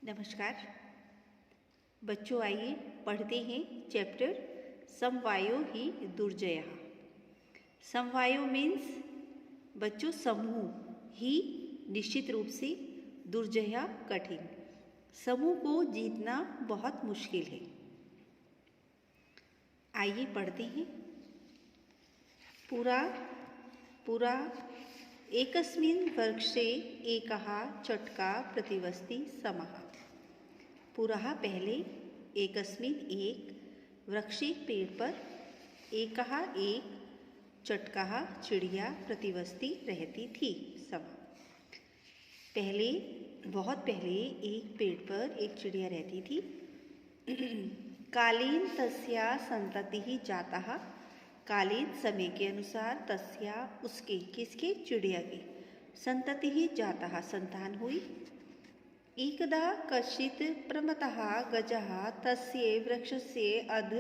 नमस्कार बच्चों, आइए पढ़ते हैं चैप्टर समवायो ही दुर्जयः। समवायो मीन्स बच्चों समूह, ही निश्चित रूप से, दुर्जय कठिन। समूह को जीतना बहुत मुश्किल है। आइए पढ़ते हैं। पुरा एकस्मिन् वर्षे एकः चटका प्रतिवस्ति समः। पुरः पहले, एकस्मिन् एक, वृक्षे पेड़ पर, एकः एक, चटका चिड़िया प्रतिवस्ति रहती थी। समय पहले, बहुत पहले एक पेड़ पर एक चिड़िया रहती थी। कालीन तस्या संततिः जातः। कालीन समय के अनुसार तस्या उसके, किसके, चिड़िया की, संततिः जातः संतान हुई। एकदा कश्चित् प्रमथः गजः तस्य वृक्षस्य अध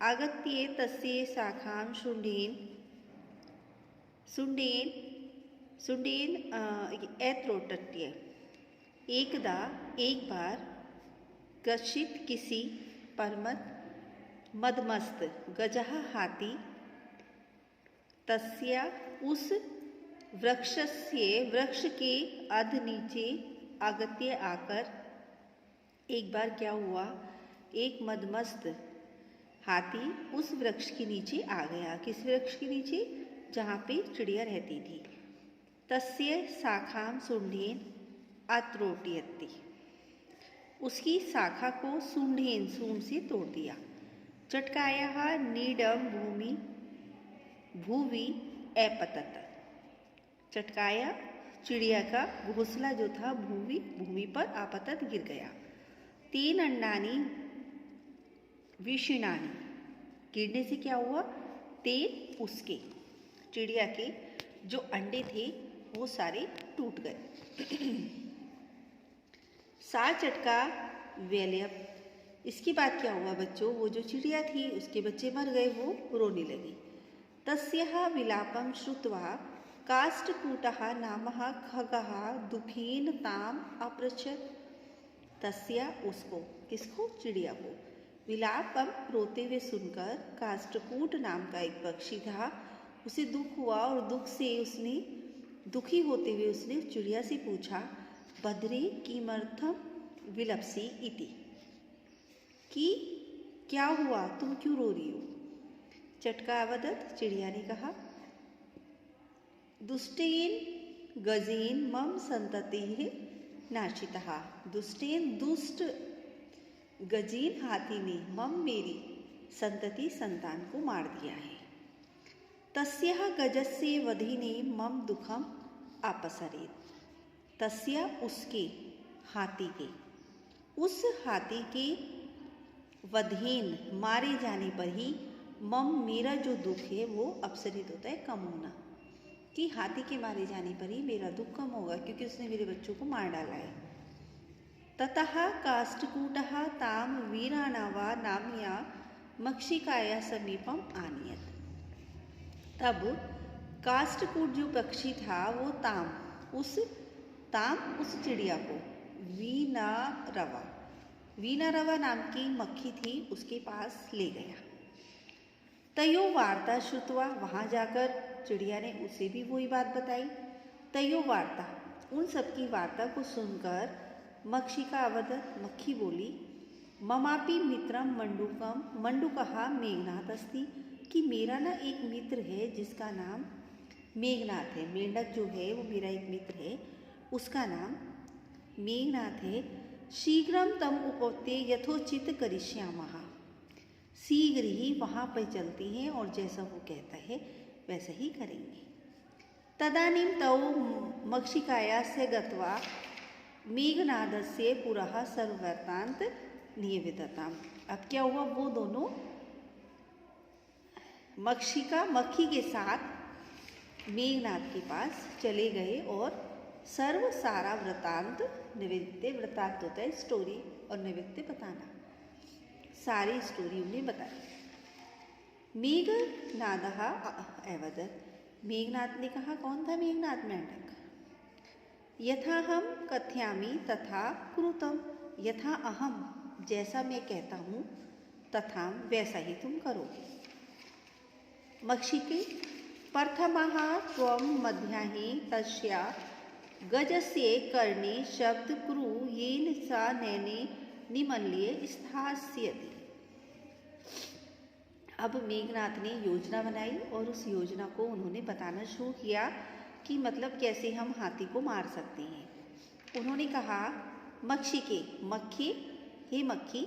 आगत्य तस्य शाखां शुण्डेन ऐत्रोटट्य। एकदा एक बार, कश्चित् किसी, परमत मदमस्त, गजः हाथी, तस्या उस वृक्षस्य वृक्ष के अध नीचे, आगत्य आकर। एक बार क्या हुआ, एक मदमस्त हाथी उस वृक्ष के नीचे आ गया। किस वृक्ष के नीचे? जहाँ पे चिड़िया रहती थी। तस्य शाखां शुण्डेन अत्रोटयति। उसकी शाखा को शुण्डेन, सूंड से तोड़ दिया। चटकायाः नीडम भूवि अपतत। चटकाया चिड़िया का घोंसला जो था भूमि पर आपतत गिर गया। तीन अंडानी विषीणानी। गिरने से क्या हुआ? तीन उसके, चिड़िया के जो अंडे थे वो सारे टूट गए। सा चटका वैल्यप। इसके बाद क्या हुआ बच्चों? वो जो चिड़िया थी उसके बच्चे मर गए, वो रोने लगी। तस्याः विलापं श्रुत्वा काष्ठकूटः नामः खगः दुःखेन ताम् अपृच्छत्। तस्या उसको, किसको? चिड़िया को। विलापम रोते हुए सुनकर, काष्ठकूट नाम का एक पक्षी था, उसे दुख हुआ और दुखी होते हुए उसने चिड़िया से पूछा, भद्रे किमर्थम विलप्सि इति, कि क्या हुआ, तुम क्यों रो रही हो? चटका अवदत्, चिड़िया ने कहा, दुष्टेन गजेन मम संततिः नाशितः। दुष्टेन, दुष्ट, गजेन हाथी ने, मम मेरी, संतति संतान को मार दिया है। तस्याः गजस्य वधेने मम दुखम अपसरेत्। तस्या उसके, हाथी के, उस हाथी के वधेन मारे जाने पर ही, मम मेरा जो दुख है वो अपसरित होता है, कम होना, कि हाथी के मारे जाने पर ही मेरा दुख कम होगा क्योंकि उसने मेरे बच्चों को मार डाला है। ततः काष्ठकूटः ताम वीराणावा नाम्या मक्षिकाया समीपम आनीयत। तब काष्ठकूट जो पक्षी था वो ताम उस चिड़िया को वीनारवा नाम की मक्खी थी उसके पास ले गया। तयो वार्ता श्रुत्वा, वहाँ जाकर चिड़िया ने उसे भी वही बात बताई। तयो वार्ता, उन सबकी वार्ता को सुनकर, मक्षिका अवदत्, मक्खी बोली, ममापि मित्रम मंडूकः मेघनाथ अस्ति, कि मेरा ना एक मित्र है जिसका नाम मेघनाथ है। मेंढक जो है वो मेरा एक मित्र है, उसका नाम मेघनाथ है। शीघ्रम तम उपत्ये यथोचित करिष्यामः। शीघ्र ही वहाँ पर चलती हैं और जैसा वो कहता है वैसा ही करेंगे। तदानीं तौ मक्षिकायास्य गत्वा मेघनादस्य पुरः सर्ववृत्तान्त निवेदितम्। अब क्या हुआ, वो दोनों मक्खी के साथ मेघनाथ के पास चले गए और सारा वृत्तांत निवेद्य, वृत्तांत होता है स्टोरी और निवेद्य बताना, सारी स्टोरी उन्हें बताई। मेघनादः अवदत्। मेघनाथ ने कहा, कौन था मेघनाथ? मेंढक। यथाहम कथयामि तथा कुरुतम, यथा अहम जैसा मैं कहता हूँ, तथा वैसा ही तुम करोगे। मक्षिके प्रथमः त्वं मध्याहि तस्या गजस्य कर्णे शब्द कुरु येन सा नैने निमल्य स्थास्यति। अब मेघनाथ ने योजना बनाई और उस योजना को उन्होंने बताना शुरू किया कि मतलब कैसे हम हाथी को मार सकते हैं। उन्होंने कहा, मक्षिके मक्खी, हे मक्खी,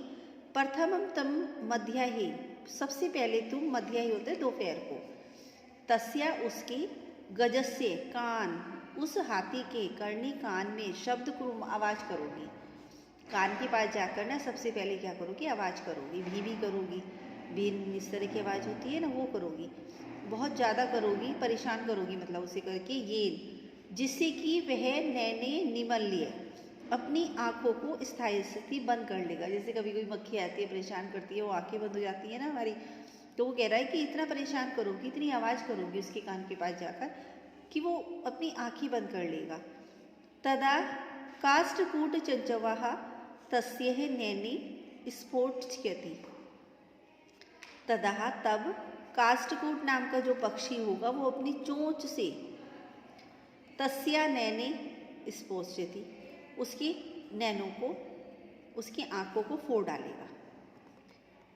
प्रथमम तम मध्याहि, सबसे पहले तुम मध्याहि होते हैं दोपहर को, तस्या उसकी, गजस्य कान, उस हाथी के, करनी कान में, शब्द कुरु आवाज़ करोगी। कान के पास जाकर ना सबसे पहले क्या करोगी, आवाज़ करोगी, भी करोगी, भी इस तरह की आवाज़ होती है ना, वो करोगी, बहुत ज़्यादा करोगी, परेशान करोगी, मतलब उसे करके ये, जिससे कि वह नैने निमल्य, अपनी आँखों को स्थायी स्थिति बंद कर लेगा। जैसे कभी कोई मक्खी आती है परेशान करती है, वो आँखें बंद हो जाती है ना हमारी, तो वो कह रहा है कि इतना परेशान करोगी, इतनी आवाज़ करोगी उसके कान के पास जाकर कि वो अपनी आँखें बंद कर लेगा। तदा काष्ठकूट चंचवाः तस्यः नैने स्फोटयति। तदा तब काष्ठकूट नाम का जो पक्षी होगा वो अपनी चोंच से तस्या नैने स्फोटयति, उसकी नैनों को, उसकी आँखों को फोड़ डालेगा।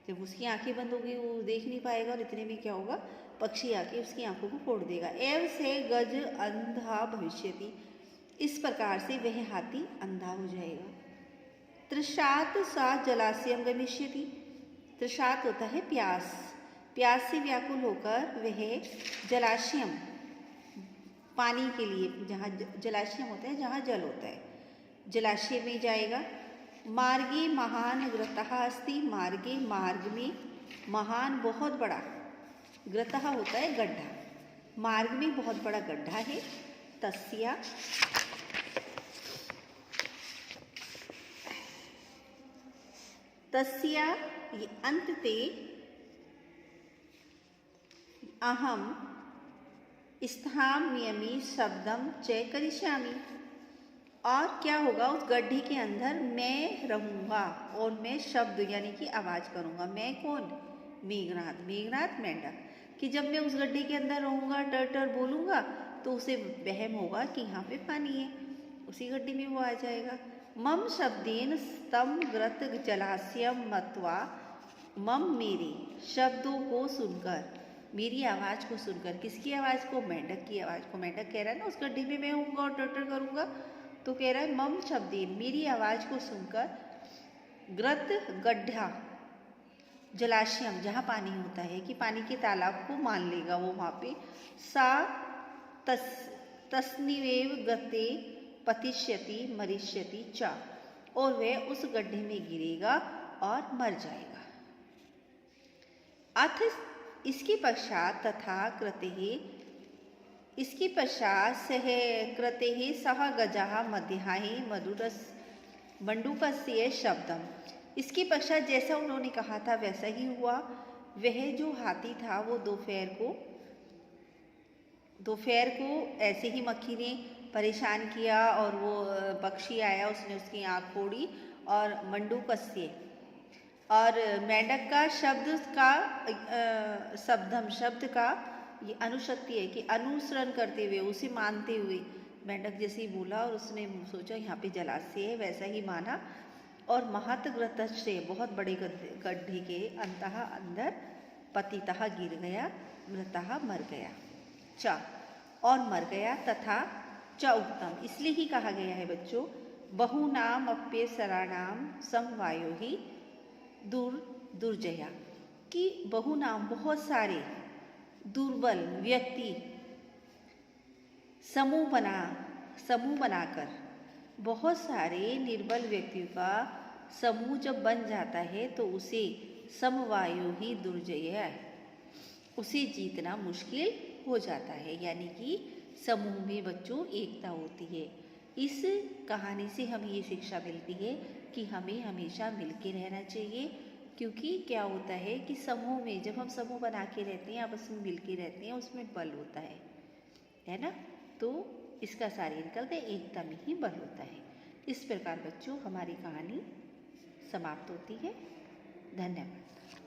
जब उसकी आंखें बंद होगी वो देख नहीं पाएगा और इतने में क्या होगा, पक्षी आके उसकी आंखों को फोड़ देगा। एव से गज अंधा भविष्यति, इस प्रकार से वह हाथी अंधा हो जाएगा। तृषात सा जलाशयम गमिष्यति, तृषात होता है प्यास, प्यास से व्याकुल होकर वह जलाशयम, पानी के लिए, जहाँ जलाशयम होता है जहाँ जल होता है, जलाशय में जाएगा। मार्गे महान ग्रतः अस्ति, मार्गे मार्ग में, महान बहुत बड़ा, ग्रतः होता है गड्ढा, मार्ग में बहुत बड़ा गड्ढा है। तस्या तस्या ये अंत पे अहम स्थाम्यमि शब्दम च करिष्यामि, और क्या होगा, उस गड्ढे के अंदर मैं रहूँगा और मैं शब्द यानी कि आवाज़ करूँगा। मैं कौन, मेघनाथ, मेघनाथ मेंढक, कि जब मैं उस गड्ढे के अंदर रहूँगा, टर टर बोलूँगा तो उसे वहम होगा कि यहाँ पे पानी है, उसी गड्ढे में वो आ जाएगा। मम शब्देन स्तम ग्रत जलाशयम मत्वा, मम मेरे शब्दों को सुनकर, मेरी आवाज़ को सुनकर, किसकी आवाज़ को, मेंढक की आवाज़ को। मेंढक कह रहा है ना उस गड्ढे में मैं होऊंगा और टर टर करूँगा, तो कह रहा है मम शब्देन, मेरी आवाज़ को सुनकर, ग्रत गड्ढा, जलाशयम जहाँ पानी होता है, कि पानी के तालाब को मान लेगा वो वहाँ पे, सा तस्निवेव गते पतिष्यति मरिष्यति चा, और वह उस गड्ढे में गिरेगा और मर जाएगा। अथ इसके पश्चात तथा कृते, इसके पश्चात सह कृते सह गजः मध्याहि मंडूकस्य शब्दम, इसके पश्चात जैसा उन्होंने कहा था वैसा ही हुआ। वह जो हाथी था वो दोपहर को ऐसे ही मक्खी ने परेशान किया और वो पक्षी आया, उसने उसकी आँख फोड़ी, और मंडूकस्य और मेंढक का शब्द का ये अनुशक्ति है कि अनुसरण करते हुए, उसे मानते हुए, मेंढक जैसे ही बोला और उसने सोचा यहाँ पे जलाशय है, वैसा ही माना, और महत ग्रतश्चे, बहुत बड़े गड्ढे के अंतः अंदर, पतितः गिर गया, मृतः मर गया, च और मर गया, तथा च उत्तम, इसलिए ही कहा गया है बच्चों, बहुनाम अप्यसराणाम समवायो ही दुर्जया, कि बहुनाम बहुत सारे, दुर्बल व्यक्ति समूह बनाकर, बहुत सारे निर्बल व्यक्तियों का समूह जब बन जाता है तो उसे समवायो ही दुर्जय है, उसे जीतना मुश्किल हो जाता है। यानी कि समूह में बच्चों एकता होती है। इस कहानी से हमें ये शिक्षा मिलती है कि हमें हमेशा मिलके रहना चाहिए, क्योंकि क्या होता है कि समूह में, जब हम समूह बना के रहते हैं, आपस में मिल के रहते हैं, उसमें बल होता है ना। तो इसका सार ये निकलता है, एकता में ही बल होता है। इस प्रकार बच्चों हमारी कहानी समाप्त होती है। धन्यवाद।